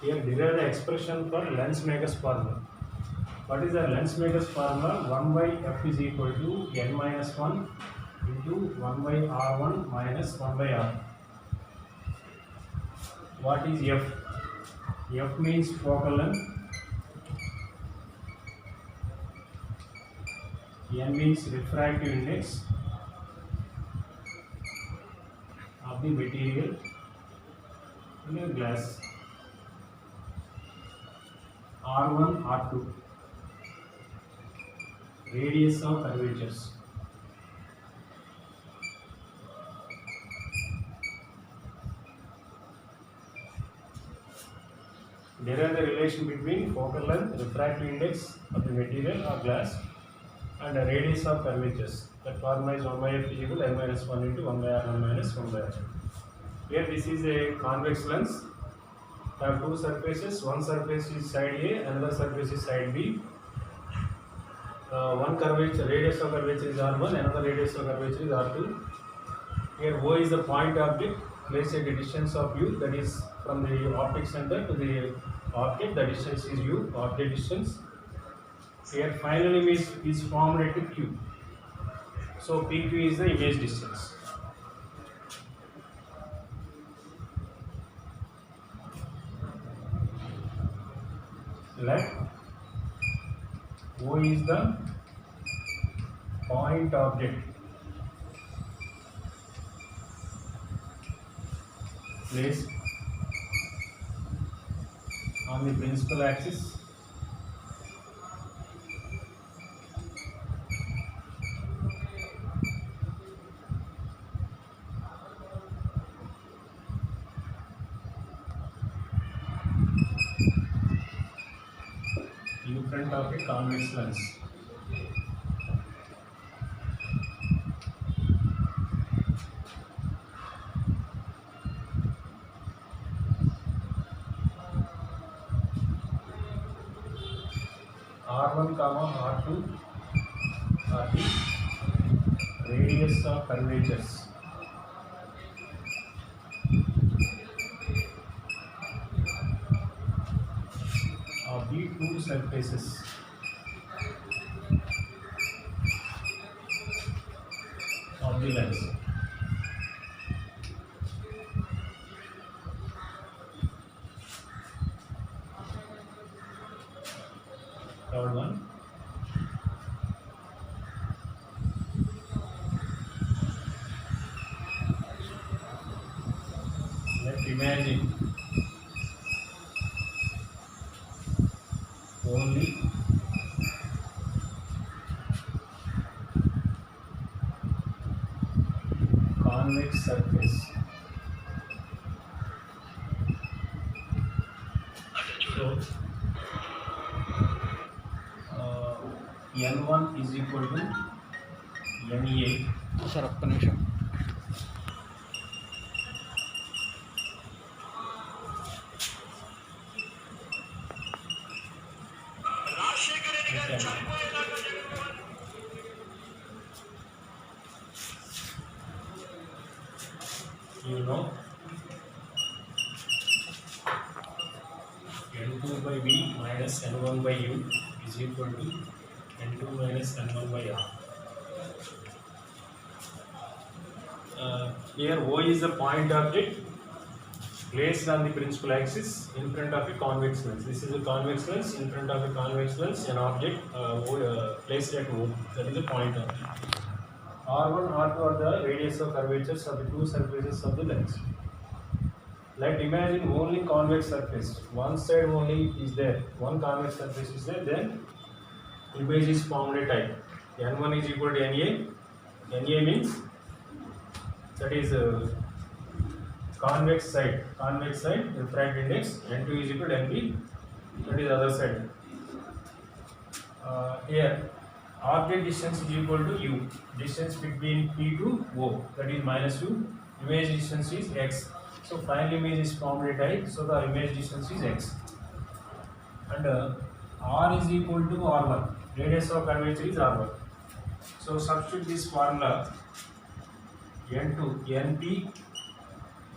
Here derive the expression for Lens-Maker's formula. What is the Lens-Maker's formula? 1 by f is equal to n minus 1 into 1 by r1 minus 1 by r. What is f? F means focal length, n means refractive index of the material in a glass, r1 r2 radius of curvatures. Derive the relation between focal length, refractive index of the material or glass, and the radius of curvatures. That formula is 1 by f is equal to n minus 1 into 1 by r1 minus 1 by r2. Here this is a convex lens. I have two surfaces. One surface is side A, another surface is side B. One curvature, radius of curvature is r1, another radius of curvature is r2. Here O is the point object placed at the distance of u, that is from the optic center to the object. The distance is u, object distance. Here final image is formed at q. So PQ is the image distance. Let O is the point object placed on the principal axis in front of a convex lens. R1, R2 are the radius of curvatures of the two surfaces of the lens. Third one. Let's imagine only convex surface. So n1 is equal to NA. Sir ఒక్క నిమిషం You know n2 by v minus n1 by u is equal to n2 minus n1 by r. Here O is the point object placed on the principal axis in front of a convex lens. This is a convex lens. In front of a convex lens, an object placed at O, that is a point object. R1, R2 are the radius of curvatures of the two surfaces of the lens. Let imagine only convex surface. One side only is there. One convex surface is there. Then image is formed a type. N1 is equal to NA. NA means that is convex side refractive index. N2 is equal to NB, that is other side. Here object distance is equal to u, distance between P to O, that is minus u. Image distance is x. So final image is formed a type, so the image distance is x. And R is equal to R1, radius of curvature is R1. So substitute this formula, N2 NP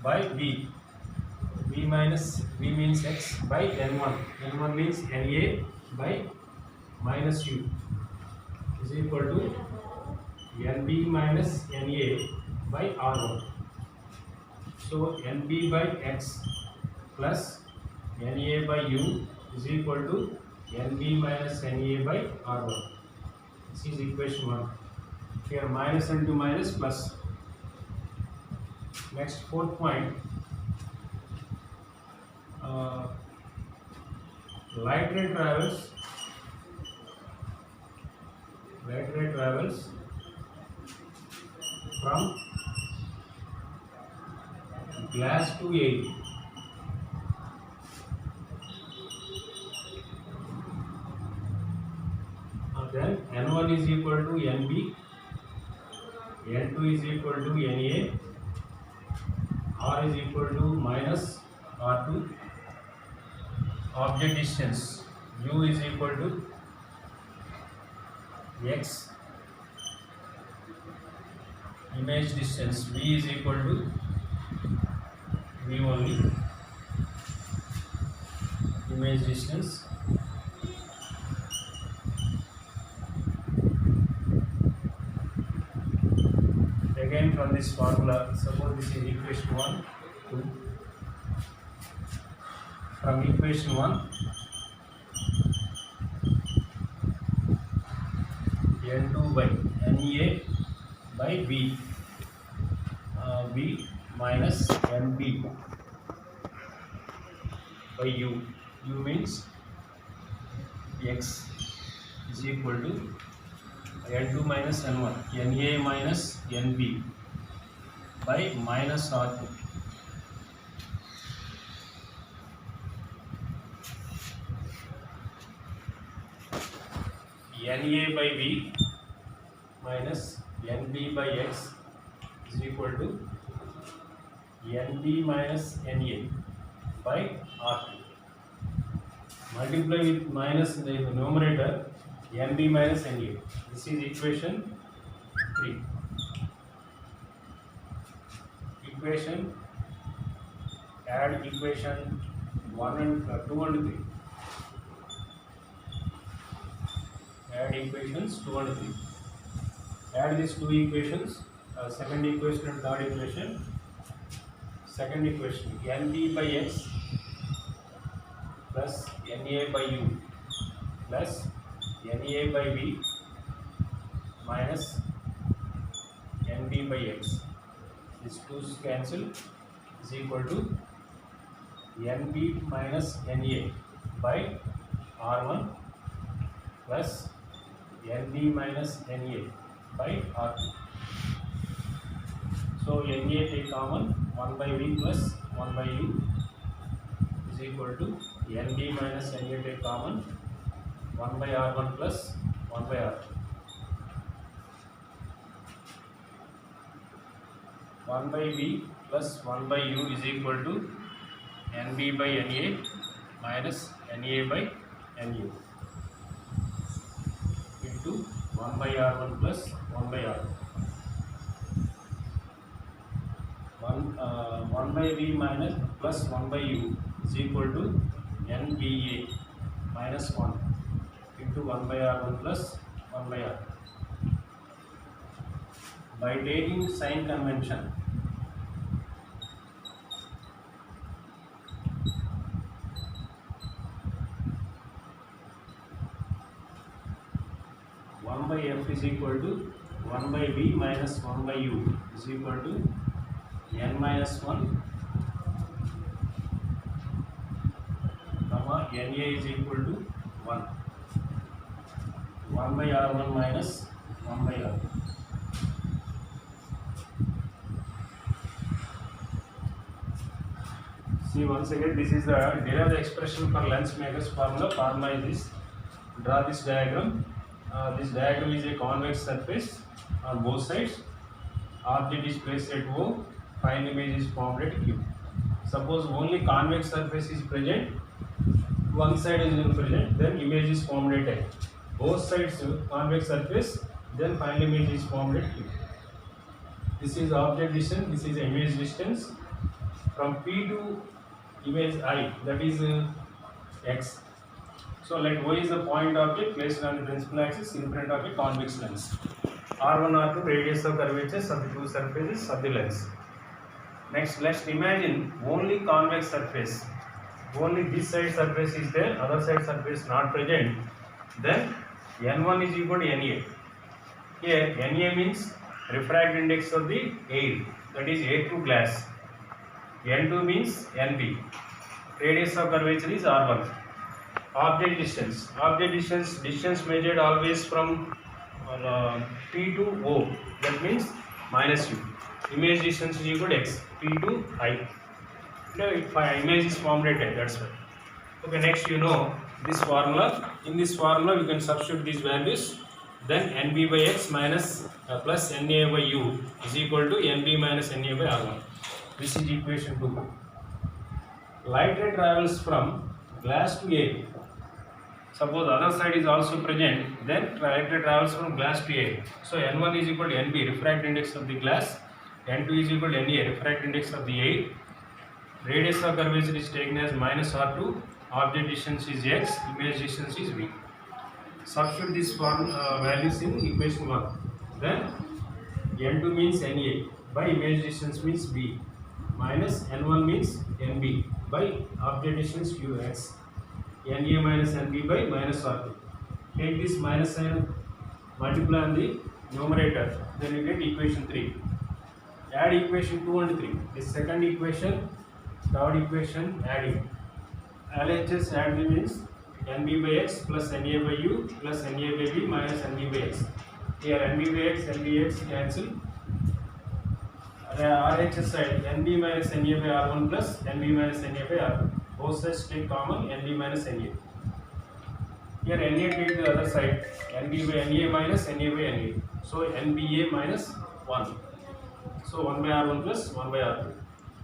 by V V means x by n1. N1 means Na by minus u is equal to Nb minus Na by R1. So Nb by x plus Na by u is equal to Nb minus Na by R1. This is equation 1. Here minus into minus plus. Next, fourth point. Light ray travels from glass to air. Then N1 is equal to Nb, N2 is equal to Na, R is equal to minus R2. Object distance U is equal to x. Image distance V is equal to V only. Image distance. Again from this formula, suppose this is equation 1, 2. From equation 1, N2 by Na by V, V minus Nb by U. U means x is equal to N2 minus N1, Na minus Nb by minus R2. Na by V minus Nb by x is equal to Nb minus Na by R2. Multiply with minus in the numerator, Nb minus Na. This is equation 3. Add equation 1 and 2 and 3. Add equations 2 and 3. Add these two equations, second equation and third equation. Second equation, Nb by x plus Na by u plus Na by v minus Nb by x. These two cancel, is equal to Nb minus Na by R1 plus Nb minus Na by R2. So Na take common, 1 by V plus 1 by U is equal to Nb minus Na take common, 1 by R1 plus 1 by R2. 1 by V plus 1 by U is equal to Nb by Na minus Na by Nu into 1 by R1 plus 1 by R2. 1 by V minus plus 1 by U is equal to Nba minus 1 into 1 by R1 plus 1 by R2. By taking sign convention, by F is equal to 1 by V minus 1 by U is equal to N minus 1 comma Na is equal to 1. 1 by R1 minus 1 by R2. See once again, this is the derive the expression for Lensmaker's formula. Formula is this. Draw this diagram. This diagram is a convex surface on both sides. Object is placed at O. Fine image is formed at Q. Suppose only convex surface is present, one side is not present, then image is formed at A. Both sides convex surface, then final image is formed at Q. This is object distance, this is image distance. From P to image I, that is x. So let Y is the point object placed on the principal axis in front of a convex lens. R1, R2 radius of curvatures of the two surfaces of the lens. Next, let's imagine only convex surface. Only this side surface is there, other side surface not present. Then N1 is equal to Na. Here Na means refractive index of the air, that is air to glass. N2 means Nb. Radius of curvature is R1. Object distance. Distance measured always from P to O. That means minus U. Image distance is equal to x. P to I. If image is formed at I, that's why. Okay, next you know this formula. In this formula we can substitute these values. Then Nb by x minus plus Na by U is equal to Nb minus Na by R1. This is equation 2. Light ray travels from glass to air. Suppose other side is also present, then light ray travels from glass to air. So N1 is equal to Nb, refractive index of the glass. N2 is equal to Na, refractive index of the air. Radius of curvature is taken as minus R2. Object distance is x, image distance is v. Substitute these values in equation 1. Then N2 means Na by image distance means v, minus N1 means Nb by object distance ux. Na minus Nb by minus R2. Take this minus sign, multiply on the numerator, then you get equation 3. Add equation 2 and 3. This second equation, third equation, adding. LHS add means Nb by x plus Na by U plus Na by V minus Nb by x. Here Nb by x, Nbx cancel. RHS side Nb minus Na by R1 plus Nb minus Na by R2. Both sides take common Nb minus Na. Here Na take the other side Nb by Na minus Na by Na. So Nba minus 1. So 1 by R1 plus 1 by R2.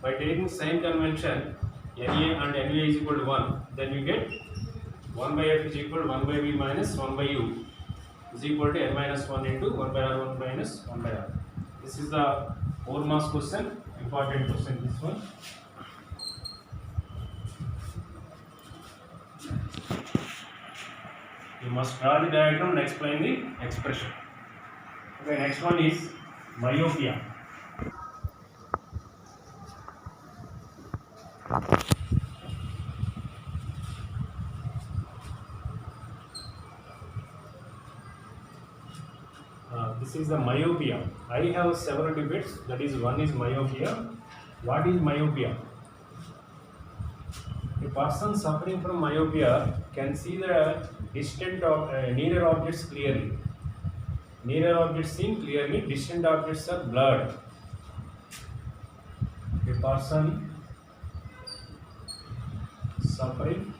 By taking sign convention Na and Nb is equal to 1, then you get 1 by F is equal to 1 by V minus 1 by U is equal to N minus 1 into 1 by R1 minus 1 by R. This is the 4 marks question, important question this one. You must draw the diagram and explain the expression. Okay, next one is myopia. This is the myopia. I have several debates. That is, one is myopia. What is myopia? A person suffering from myopia can see the distant nearer objects clearly. Nearer objects seen clearly. Distant objects are blurred. A person suffering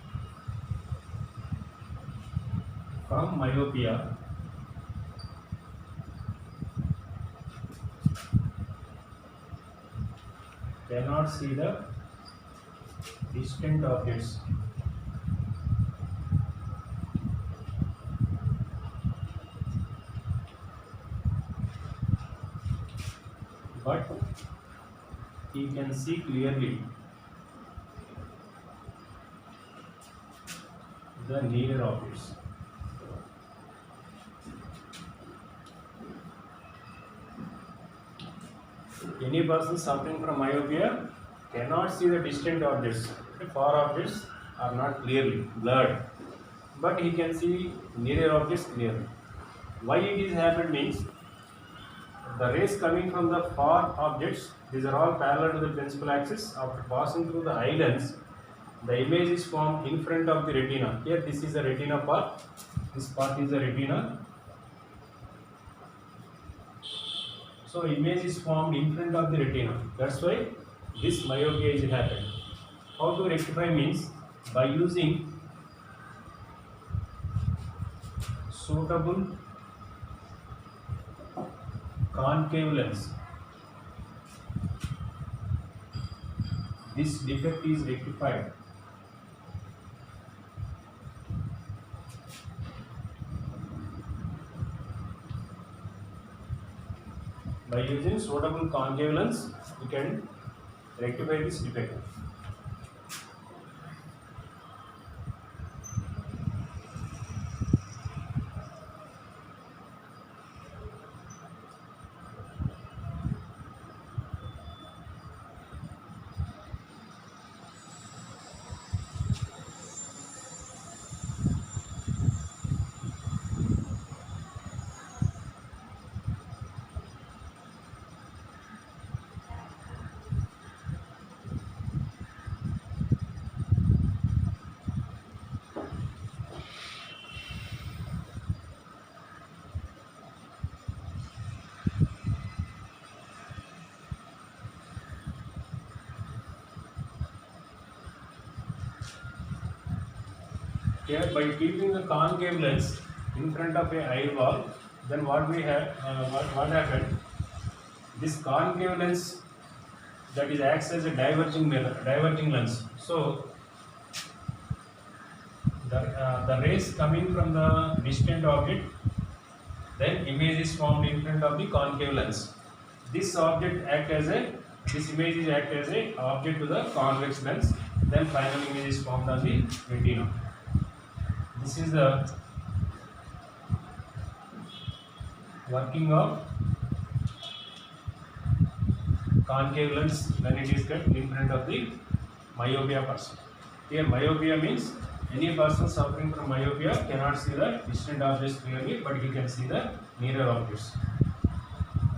from myopia cannot see the distant objects. But he can see clearly the nearer objects. Any person suffering from myopia cannot see the distant objects. Far objects are not clearly blurred, but he can see nearer objects clearly. Why it is happened means the rays coming from the far objects, these are all parallel to the principal axis. After passing through the eye lens, the image is formed in front of the retina. Here this is the retina part, this part is the retina. So image is formed in front of the retina. That's why this myopia is happened. How to rectify means by using suitable concave lens. This defect is rectified. By using suitable concave lens, we can rectify this defect. Here, by keeping the concave lens in front of a eyeball, then what we have, what happened? This concave lens that is acts as a diverging mirror, diverging lens. So the rays coming from the distant object, then image is formed in front of the concave lens. This image is act as a object to the convex lens. Then final image is formed on the retina. This is the working of concave lens when it is kept in front of the myopia person. Here myopia means any person suffering from myopia cannot see the distant objects clearly, but he can see the nearer objects.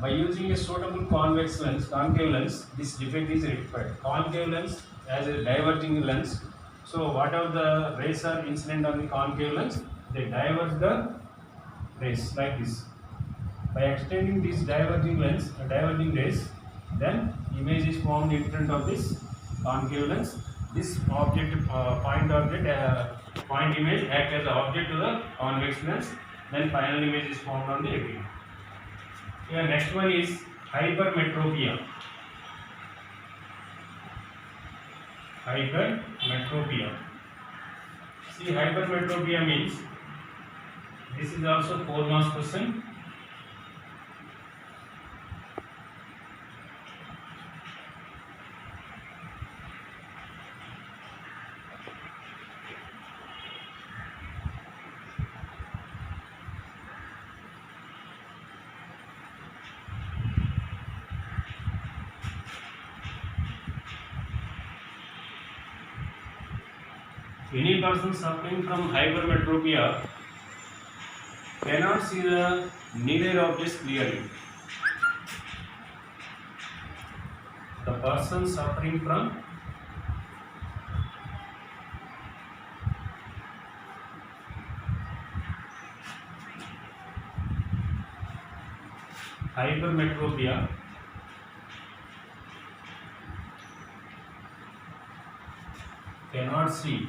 By using a suitable convex lens, concave lens, this defect is rectified. Concave lens as a diverging lens. So whatever the rays are incident on the concave lens, they diverge the rays like this. By extending this diverging rays, then image is formed in front of this concave lens. This point image act as the object to the convex lens. Then final image is formed on the retina. Here next one is hypermetropia. Hypermetropia. See, hypermetropia means, this is also 4 marks question. Any person suffering from hypermetropia cannot see the nearer objects clearly. The person suffering from hypermetropia cannot see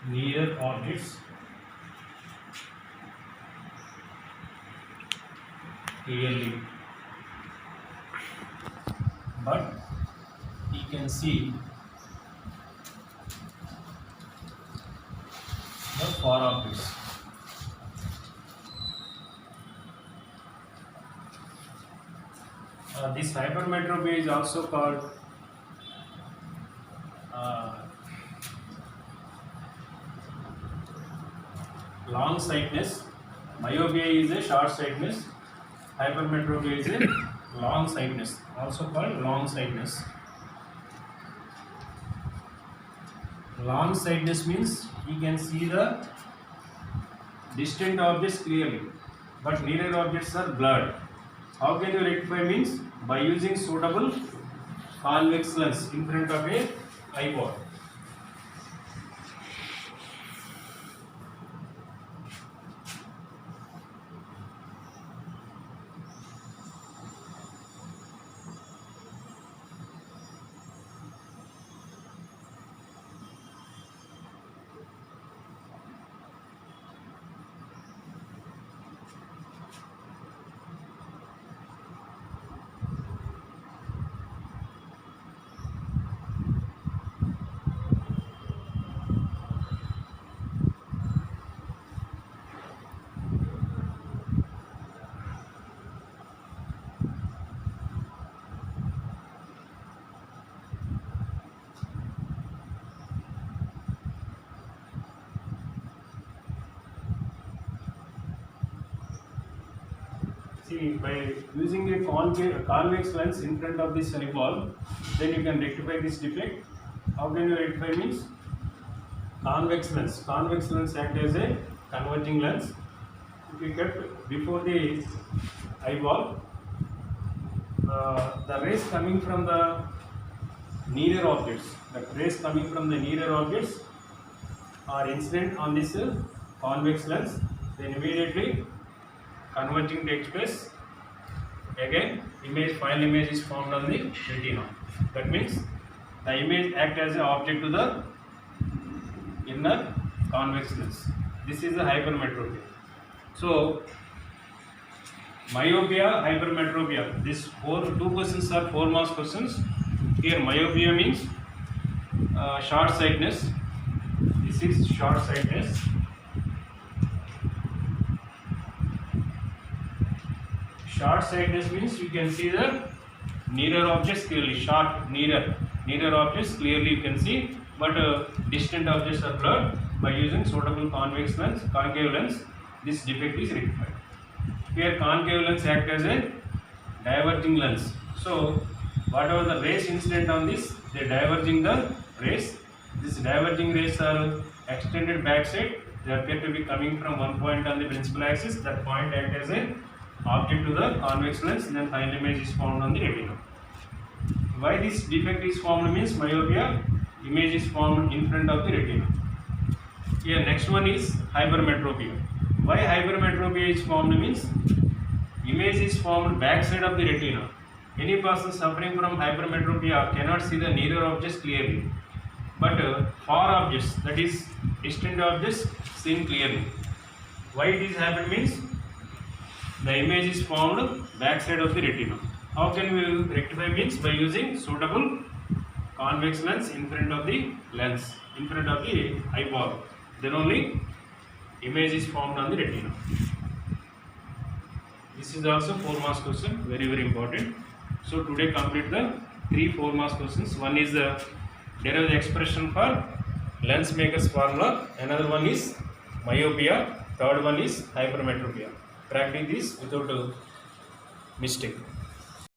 near objects clearly, but he can see the far objects. This hypermetropia is also called long sightness. Myopia is a short sightness. Hypermetropia is a long sightness, also called long sightness. Long sightness means he can see the distant objects clearly, but nearer objects are blurred. How can you rectify means? By using suitable convex lens in front of a eyeball. See, by using a convex lens in front of this eyeball, then you can rectify this defect. How can you rectify means? Convex lens. Convex lens act as a converging lens. If you kept before the eyeball, the rays coming from the nearer objects, are incident on this convex lens, then immediately converging takes place. again final image is formed on the retina. That means the image act as an object to the inner convex lens. This is a hypermetropia. So myopia, hypermetropia. These two questions are 4 marks questions. Here myopia means short sightedness. This is short sightedness. Short sightedness means you can see the nearer objects clearly. Nearer objects clearly you can see, but distant objects are blurred. By using suitable convex lens, concave lens, this defect is rectified. Here concave lens act as a diverging lens. So whatever the rays incident on this, they diverging the rays. These diverging rays are extended backside. They appear to be coming from one point on the principal axis. That point act as a object to the convex lens, and then final image is formed on the retina. Why this defect is formed means myopia, image is formed in front of the retina. Here next one is hypermetropia. Why hypermetropia is formed means image is formed backside of the retina. Any person suffering from hypermetropia cannot see the nearer objects clearly, but far objects, that is distant objects, seen clearly. Why this happen means the image is formed backside of the retina. How can we rectify means by using suitable convex lens in front of the lens, in front of the eyeball. Then only image is formed on the retina. This is also 4 marks question, very important. So today complete the 3 4 marks questions. One is derive the expression for lens maker's formula. Another one is myopia. Third one is hypermetropia. Practice this without mistake.